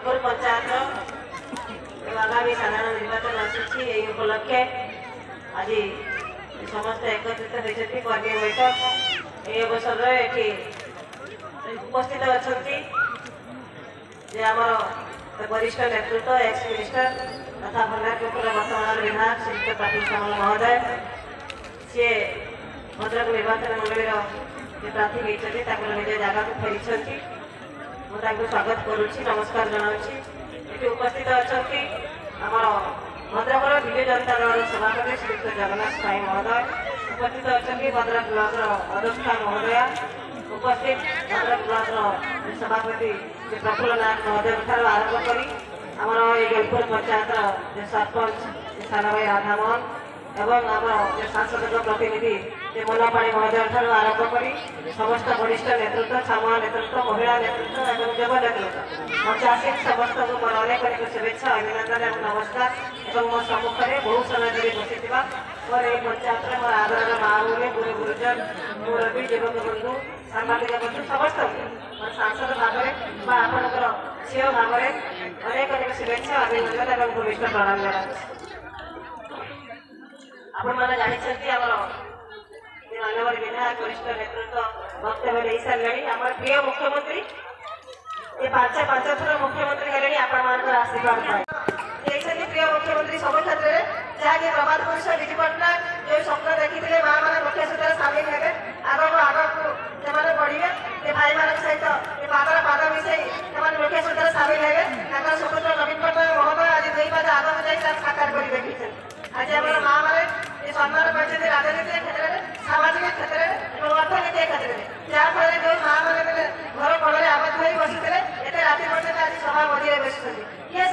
गणपुर पंचायत आगामी साधारण निर्वाचन आसूची उपलक्षे आज समस्त एकत्रित होती कर्मी बैठक ये अवसर ये उपस्थित अच्छा वरिष्ठ नेतृत्व एक्स मिनिस्टर तथा भंडारपुर वर्तमान विधायक श्रीयुक्त पाटिल सामल महोदय सी भद्रक निर्वाचन मंडल प्रार्थी होती निज जगह को फेरी मुझे स्वागत करुच्ची नमस्कार जनाऊँगी ये उपस्थित अच्छा आम भद्रक विजु जनता दल सभापति श्रीयुक्त जगन्नाथ साई महोदय उपस्थित अच्छा भद्रक ब्लॉक अध्यक्षा महोदया उपस्थित भद्रक ब्लॉक सभापति प्रफुल्ल नाथ महोदय ठार आरंभ कर गणपुर पंचायत सरपंच सान भाई राधामोहन एवं आम सांसद प्रतिनिधि मुनापाणी महोदय ठार आरंभ कर समस्त वरिष्ठ नेतृत्व सामूह नेतृत्व महिला नेतृत्व और युव नेतृत्व मंचासी समस्त को मोर अनेक अनेक शुभेच्छा अभिनंदन और नमस्कार और मो सम्मुख में बहुत समय धरी बसी मोर ये पंचायत मोर आदर माऊले गुरु गुरुजन मोर भी युवक बंधु सांबादिक बंधु समस्त सांसद भाव में आपंकर झील भाव में अनेक अनेक शुभेच्छा अभिनंदन और भूमिष्ठ प्रणाम जनाऊँ आपण मैंने जानते मानवर विधायक वरिष्ठ नेतृत्व वक्तव्य दे सारे आम प्रिय मुख्यमंत्री ये पांच थर मुख्यमंत्री हेले आपण मान आशीर्वाद पाए प्रिय मुख्यमंत्री सब क्षेत्र में जहाँकि प्रभात पुरुष विजु पट्टनायक जो स्वप्न देखी माँ मैंने मुख्य सूत्र सामिल हे आगक से बढ़े भाई मान सहित पाद मिसई मुख्य सूत्र सामिल हे सुपुत्र नवीन पट्टनायक महोदय आज दुई पाद आगक जाए साकार कर देखी आज आम माँ मैंने सम्मान पाते राजनीति क्षेत्र में सामाजिक क्षेत्र में और अर्थनीति क्षेत्र में जहाँफल जो माँ मैंने घर कड़े आबद्ध हो बसुते एत राति पर्यटन आज सभा मझे बसुँच ये